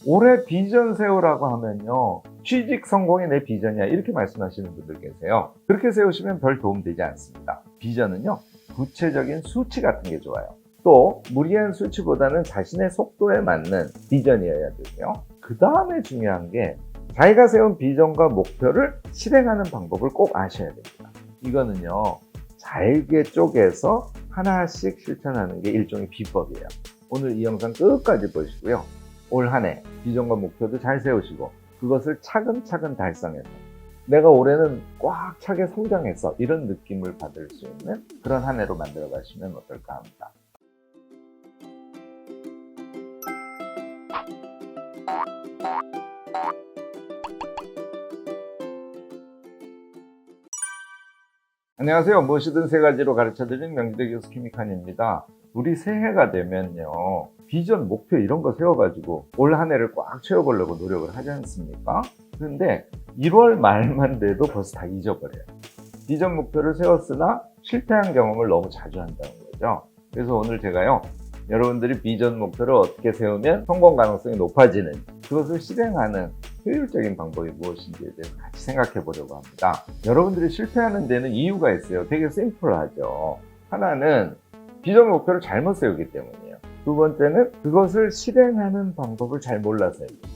올해 비전 세우라고 하면요, 취직 성공이 내 비전이야 이렇게 말씀하시는 분들 계세요. 그렇게 세우시면 별 도움 되지 않습니다. 비전은요, 구체적인 수치 같은 게 좋아요. 또 무리한 수치보다는 자신의 속도에 맞는 비전이어야 되고요. 그 다음에 중요한 게 자기가 세운 비전과 목표를 실행하는 방법을 꼭 아셔야 됩니다. 이거는요, 잘게 쪼개서 하나씩 실천하는 게 일종의 비법이에요. 오늘 이 영상 끝까지 보시고요. 올 한 해 비전과 목표도 잘 세우시고 그것을 차근차근 달성해서 내가 올해는 꽉 차게 성장했어 이런 느낌을 받을 수 있는 그런 한 해로 만들어 가시면 어떨까 합니다. 안녕하세요. 무엇이든 세 가지로 가르쳐드리는 명지대 교수 김익환입니다. 우리 새해가 되면요, 비전, 목표 이런 거 세워가지고 올 한 해를 꽉 채워보려고 노력을 하지 않습니까? 그런데 1월 말만 돼도 벌써 다 잊어버려요. 비전, 목표를 세웠으나 실패한 경험을 너무 자주 한다는 거죠. 그래서 오늘 제가요, 여러분들이 비전, 목표를 어떻게 세우면 성공 가능성이 높아지는지, 그것을 실행하는 효율적인 방법이 무엇인지에 대해서 같이 생각해 보려고 합니다. 여러분들이 실패하는 데는 이유가 있어요. 되게 심플하죠. 하나는 비전 목표를 잘못 세우기 때문이에요. 두 번째는 그것을 실행하는 방법을 잘 몰라서입니다.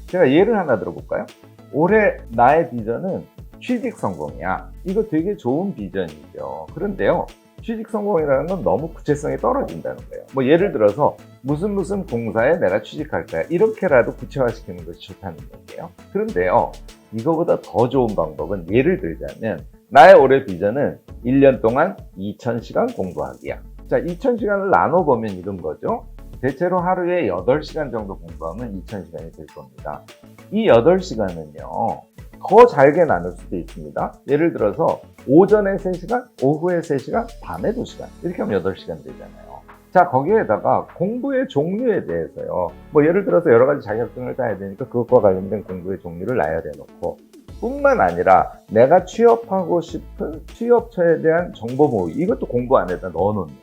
제가 예를 하나 들어볼까요? 올해 나의 비전은 취직 성공이야. 이거 되게 좋은 비전이죠. 그런데요, 취직 성공이라는 건 너무 구체성이 떨어진다는 거예요. 뭐 예를 들어서 무슨 공사에 내가 취직할 거야 이렇게라도 구체화시키는 것이 좋다는 얘기예요. 그런데요, 이거보다 더 좋은 방법은, 예를 들자면 나의 올해 비전은 1년 동안 2000시간 공부하기야. 자, 2000시간을 나눠보면 이런 거죠. 대체로 하루에 8시간 정도 공부하면 2000시간이 될 겁니다. 이 8시간은요 더 잘게 나눌 수도 있습니다. 예를 들어서 오전에 3시간, 오후에 3시간, 밤에 2시간 이렇게 하면 8시간 되잖아요. 자, 거기에다가 공부의 종류에 대해서요, 뭐 예를 들어서 여러 가지 자격증을 따야 되니까 그것과 관련된 공부의 종류를 나열해 놓고, 뿐만 아니라 내가 취업하고 싶은 취업처에 대한 정보 모의, 이것도 공부 안에다 넣어 놓는 거예요.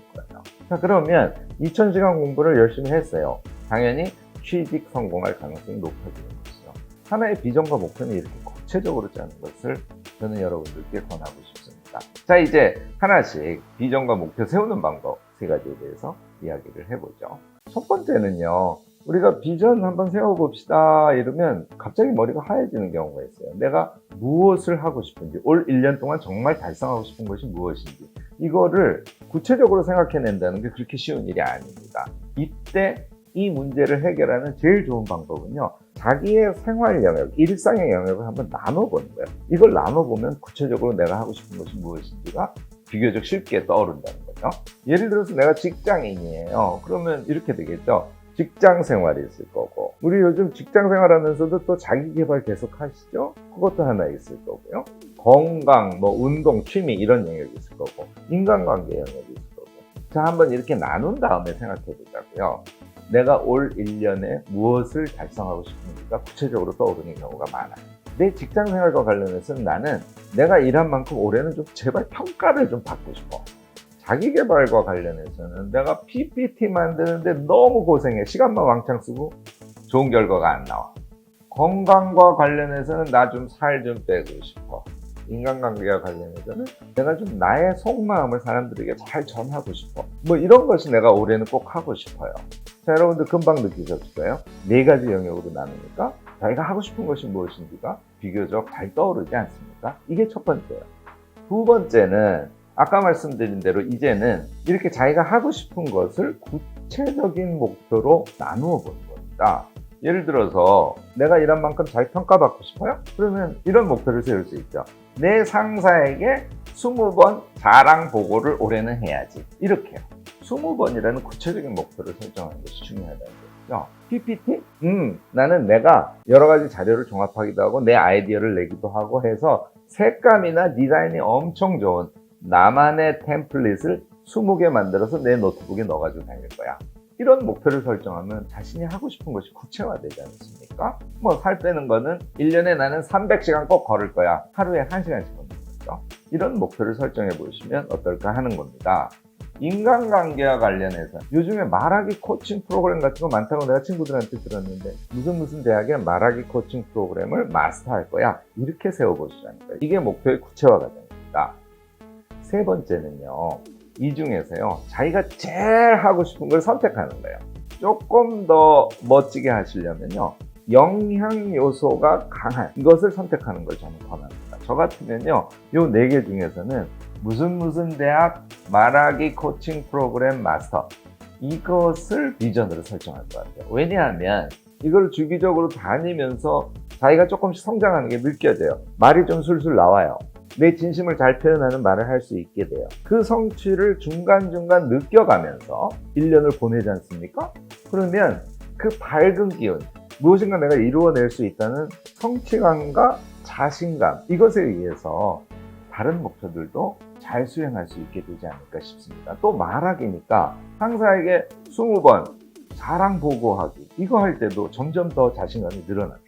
자, 그러면 2000시간 공부를 열심히 했어요. 당연히 취직 성공할 가능성이 높아지는 것이죠. 하나의 비전과 목표는 이렇게 구체적으로 짜는 것을 저는 여러분들께 권하고 싶습니다. 자, 이제 하나씩 비전과 목표 세우는 방법 3가지에 대해서 이야기를 해보죠. 첫 번째는요, 우리가 비전 한번 세워봅시다 이러면 갑자기 머리가 하얘지는 경우가 있어요. 내가 무엇을 하고 싶은지, 올 1년 동안 정말 달성하고 싶은 것이 무엇인지, 이거를 구체적으로 생각해낸다는 게 그렇게 쉬운 일이 아닙니다. 이때 이 문제를 해결하는 제일 좋은 방법은요, 자기의 생활 영역, 일상의 영역을 한번 나눠보는 거예요. 이걸 나눠보면 구체적으로 내가 하고 싶은 것이 무엇인지가 비교적 쉽게 떠오른다는 거죠. 예를 들어서 내가 직장인이에요. 그러면 이렇게 되겠죠. 직장 생활이 있을 거고, 우리 요즘 직장 생활하면서도 또 자기 개발 계속 하시죠? 그것도 하나 있을 거고요. 건강, 뭐 운동, 취미 이런 영역이 있을 거고, 인간관계 영역이 있을 거고. 자, 한번 이렇게 나눈 다음에 생각해 보자고요. 내가 올 1년에 무엇을 달성하고 싶은지가 구체적으로 떠오르는 경우가 많아요. 내 직장 생활과 관련해서는 나는 내가 일한 만큼 올해는 좀 제발 평가를 좀 받고 싶어. 자기 개발과 관련해서는 내가 PPT 만드는데 너무 고생해. 시간만 왕창 쓰고 좋은 결과가 안 나와. 건강과 관련해서는 나 좀 살 좀 빼고 싶어. 인간관계와 관련해서는 내가 좀 나의 속마음을 사람들에게 잘 전하고 싶어. 뭐 이런 것이 내가 올해는 꼭 하고 싶어요. 자, 여러분들 금방 느끼셨을 거예요. 4가지 영역으로 나누니까 자기가 하고 싶은 것이 무엇인지가 비교적 잘 떠오르지 않습니까? 이게 첫 번째예요. 두 번째는 아까 말씀드린 대로 이제는 이렇게 자기가 하고 싶은 것을 구체적인 목표로 나누어 보는 겁니다. 예를 들어서 내가 일한 만큼 잘 평가받고 싶어요? 그러면 이런 목표를 세울 수 있죠. 내 상사에게 20번 자랑 보고를 올해는 해야지. 이렇게요. 20번이라는 구체적인 목표를 설정하는 것이 중요하다는 거죠. PPT? 나는 내가 여러 가지 자료를 종합하기도 하고 내 아이디어를 내기도 하고 해서 색감이나 디자인이 엄청 좋은 나만의 템플릿을 20개 만들어서 내 노트북에 넣어가지고 다닐 거야. 이런 목표를 설정하면 자신이 하고 싶은 것이 구체화되지 않습니까? 뭐 살 빼는 거는 1년에 나는 300시간 꼭 걸을 거야. 하루에 1시간씩 걷는 거죠. 이런 목표를 설정해 보시면 어떨까 하는 겁니다. 인간관계와 관련해서 요즘에 말하기 코칭 프로그램 같은 거 많다고 내가 친구들한테 들었는데 무슨 대학에 말하기 코칭 프로그램을 마스터할 거야 이렇게 세워보시라는 거예요. 이게 목표의 구체화가 됩니다. 세 번째는요, 이 중에서요 자기가 제일 하고 싶은 걸 선택하는 거예요. 조금 더 멋지게 하시려면요 영향 요소가 강한 이것을 선택하는 걸 저는 권합니다. 저 같으면요 요 4개 중에서는 무슨 대학 말하기 코칭 프로그램 마스터 이것을 비전으로 설정할 것 같아요. 왜냐하면 이걸 주기적으로 다니면서 자기가 조금씩 성장하는 게 느껴져요. 말이 좀 술술 나와요. 내 진심을 잘 표현하는 말을 할 수 있게 돼요. 그 성취를 중간중간 느껴가면서 1년을 보내지 않습니까? 그러면 그 밝은 기운, 무엇인가 내가 이루어낼 수 있다는 성취감과 자신감, 이것에 의해서 다른 목표들도 잘 수행할 수 있게 되지 않을까 싶습니다. 또 말하기니까 상사에게 20번 자랑 보고하기 이거 할 때도 점점 더 자신감이 늘어나겠죠.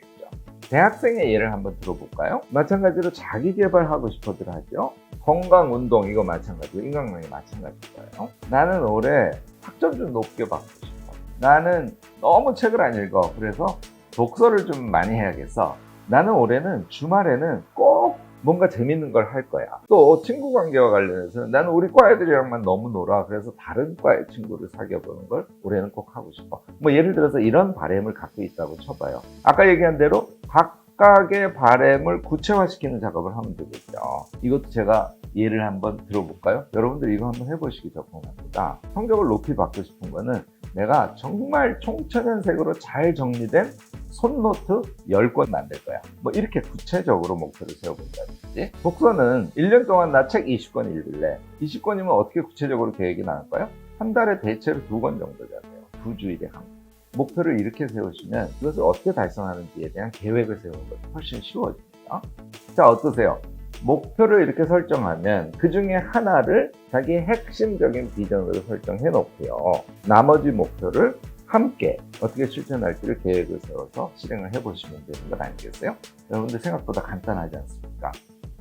대학생의 예를 한번 들어볼까요? 마찬가지로 자기 개발하고 싶어들 하죠. 건강, 운동 이거 마찬가지고 인간관계 마찬가지일 거예요. 나는 올해 학점 좀 높게 받고 싶어. 나는 너무 책을 안 읽어. 그래서 독서를 좀 많이 해야겠어. 나는 올해는 주말에는 꼭 뭔가 재밌는 걸 할 거야. 또 친구 관계와 관련해서는 나는 우리 과 애들이랑만 너무 놀아. 그래서 다른 과의 친구를 사귀어보는 걸 올해는 꼭 하고 싶어. 뭐 예를 들어서 이런 바램을 갖고 있다고 쳐봐요. 아까 얘기한 대로 각각의 바램을 구체화시키는 작업을 하면 되겠죠. 이것도 제가 예를 한번 들어볼까요? 여러분들 이거 한번 해보시기 적합합니다. 성적을 높이 받고 싶은 거는 내가 정말 총천연색으로 잘 정리된 손노트 10권 만들 거야. 뭐 이렇게 구체적으로 목표를 세워본다든지, 독서는 1년 동안 나 책 20권 읽을래. 20권이면 어떻게 구체적으로 계획이 나올까요? 한 달에 대체로 2권 정도잖아요. 2주일에 한 권. 목표를 이렇게 세우시면 이것을 어떻게 달성하는지에 대한 계획을 세우는 것이 훨씬 쉬워집니다. 자, 어떠세요? 목표를 이렇게 설정하면 그 중에 하나를 자기의 핵심적인 비전으로 설정해 놓고요. 나머지 목표를 함께 어떻게 실천할지를 계획을 세워서 실행을 해보시면 되는 것 아니겠어요? 여러분들 생각보다 간단하지 않습니까?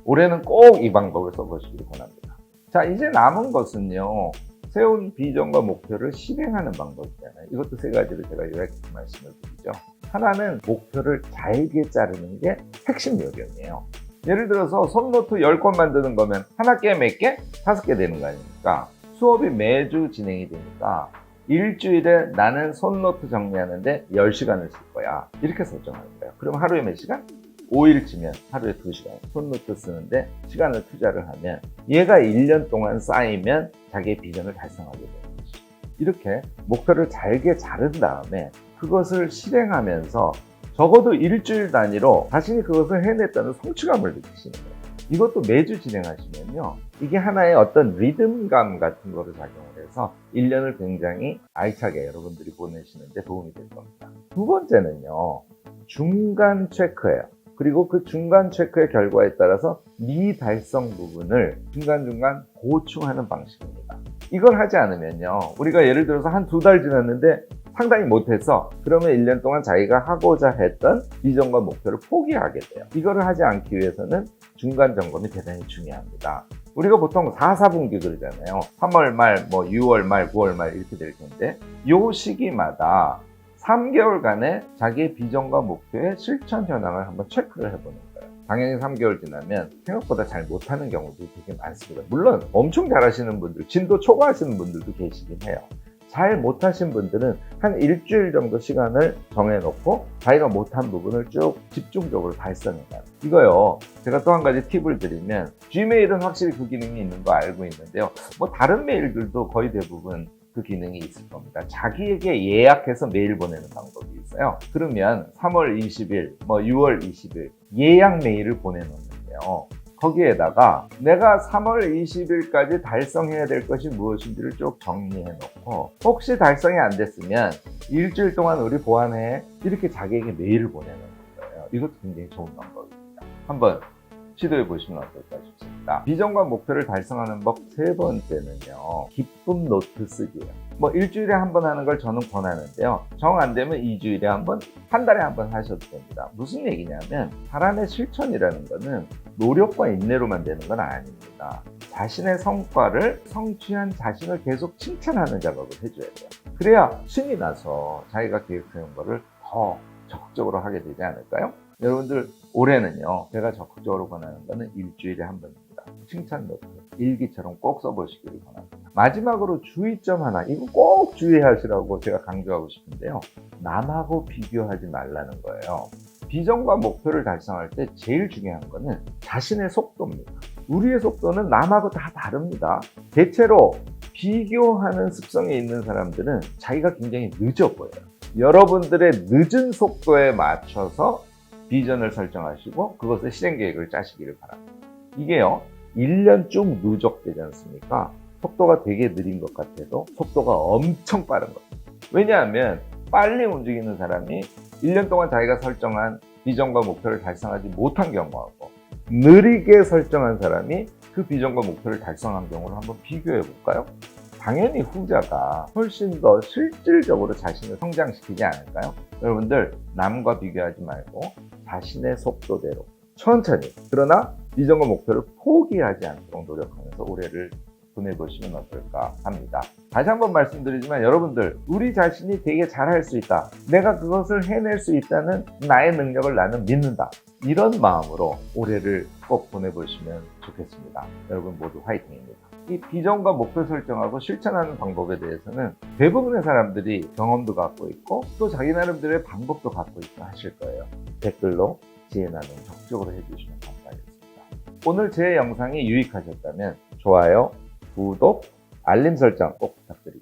올해는 꼭 이 방법을 써보시길 권합니다. 자, 이제 남은 것은요. 세운 비전과 목표를 실행하는 방법이잖아요. 이것도 세 가지를 제가 요약해서 말씀을 드리죠. 하나는 목표를 잘게 자르는 게 핵심 요령이에요. 예를 들어서 손노트 10권 만드는 거면 한 학기에 몇 개? 5개 되는 거 아닙니까? 수업이 매주 진행이 되니까 일주일에 나는 손노트 정리하는데 10시간을 쓸 거야. 이렇게 설정하는 거예요. 그럼 하루에 몇 시간? 5일치면 하루에 2시간 손노트 쓰는데 시간을 투자를 하면 얘가 1년 동안 쌓이면 자기의 비전을 달성하게 되는 거죠. 이렇게 목표를 잘게 자른 다음에 그것을 실행하면서 적어도 일주일 단위로 자신이 그것을 해냈다는 성취감을 느끼시는 거예요. 이것도 매주 진행하시면요. 이게 하나의 어떤 리듬감 같은 거를 작용을 해서 1년을 굉장히 알차게 여러분들이 보내시는데 도움이 될 겁니다. 두 번째는요. 중간 체크예요. 그리고 그 중간 체크의 결과에 따라서 미달성 부분을 중간중간 보충하는 방식입니다. 이걸 하지 않으면요. 우리가 예를 들어서 한 2달 지났는데 상당히 못해서 그러면 1년 동안 자기가 하고자 했던 비전과 목표를 포기하게 돼요. 이거를 하지 않기 위해서는 중간 점검이 대단히 중요합니다. 우리가 보통 4분기 그러잖아요. 3월 말, 6월 말, 9월 말 이렇게 될 텐데 이 시기마다 3개월간의 자기의 비전과 목표의 실천 현황을 한번 체크를 해보는 거예요. 당연히 3개월 지나면 생각보다 잘 못하는 경우도 되게 많습니다. 물론 엄청 잘하시는 분들, 진도 초과하시는 분들도 계시긴 해요. 잘 못하신 분들은 한 일주일 정도 시간을 정해놓고 자기가 못한 부분을 쭉 집중적으로 달성해가는 이거요. 제가 또 한 가지 팁을 드리면 Gmail은 확실히 그 기능이 있는 거 알고 있는데요. 다른 메일들도 거의 대부분 그 기능이 있을 겁니다. 자기에게 예약해서 메일 보내는 방법이 있어요. 그러면 3월 20일, 6월 20일 예약 메일을 보내놓는데요. 거기에다가 내가 3월 20일까지 달성해야 될 것이 무엇인지를 쭉 정리해 놓고 혹시 달성이 안 됐으면 일주일 동안 우리 보완해 이렇게 자기에게 메일을 보내는 거예요. 이것도 굉장히 좋은 방법입니다. 한번 시도해 보시면 어떨까 싶습니다. 비전과 목표를 달성하는 법 세 번째는요, 기쁨 노트 쓰기예요. 뭐 일주일에 한 번 하는 걸 저는 권하는데요. 정 안 되면 2주일에 한 번, 한 달에 한 번 하셔도 됩니다. 무슨 얘기냐면 사람의 실천이라는 거는 노력과 인내로만 되는 건 아닙니다. 자신의 성과를 성취한 자신을 계속 칭찬하는 작업을 해줘야 돼요. 그래야 신이 나서 자기가 계획 세운 거를 더 적극적으로 하게 되지 않을까요? 여러분들 올해는요, 제가 적극적으로 권하는 거는 일주일에 한 번입니다. 칭찬 노트, 일기처럼 꼭 써보시기를 권합니다. 마지막으로 주의점 하나, 이거 꼭 주의하시라고 제가 강조하고 싶은데요. 남하고 비교하지 말라는 거예요. 비전과 목표를 달성할 때 제일 중요한 거는 자신의 속도입니다. 우리의 속도는 남하고 다 다릅니다. 대체로 비교하는 습성이 있는 사람들은 자기가 굉장히 늦어 보여요. 여러분들의 늦은 속도에 맞춰서 비전을 설정하시고 그것의 실행 계획을 짜시기를 바랍니다. 이게요, 1년 쭉 누적되지 않습니까? 속도가 되게 느린 것 같아도 속도가 엄청 빠른 겁니다. 왜냐하면 빨리 움직이는 사람이 1년 동안 자기가 설정한 비전과 목표를 달성하지 못한 경우하고 느리게 설정한 사람이 그 비전과 목표를 달성한 경우를 한번 비교해 볼까요? 당연히 후자가 훨씬 더 실질적으로 자신을 성장시키지 않을까요? 여러분들 남과 비교하지 말고 자신의 속도대로 천천히, 그러나 비전과 목표를 포기하지 않도록 노력하면서 올해를 보내보시면 어떨까 합니다. 다시 한번 말씀드리지만 여러분들, 우리 자신이 되게 잘할 수 있다, 내가 그것을 해낼 수 있다는 나의 능력을 나는 믿는다, 이런 마음으로 올해를 꼭 보내보시면 좋겠습니다. 여러분 모두 화이팅입니다. 이 비전과 목표 설정하고 실천하는 방법에 대해서는 대부분의 사람들이 경험도 갖고 있고 또 자기 나름대로의 방법도 갖고 있고 하실 거예요. 댓글로 지혜 나눔 적극적으로 해주시면 감사하겠습니다. 오늘 제 영상이 유익하셨다면 좋아요, 구독, 알림 설정 꼭 부탁드립니다.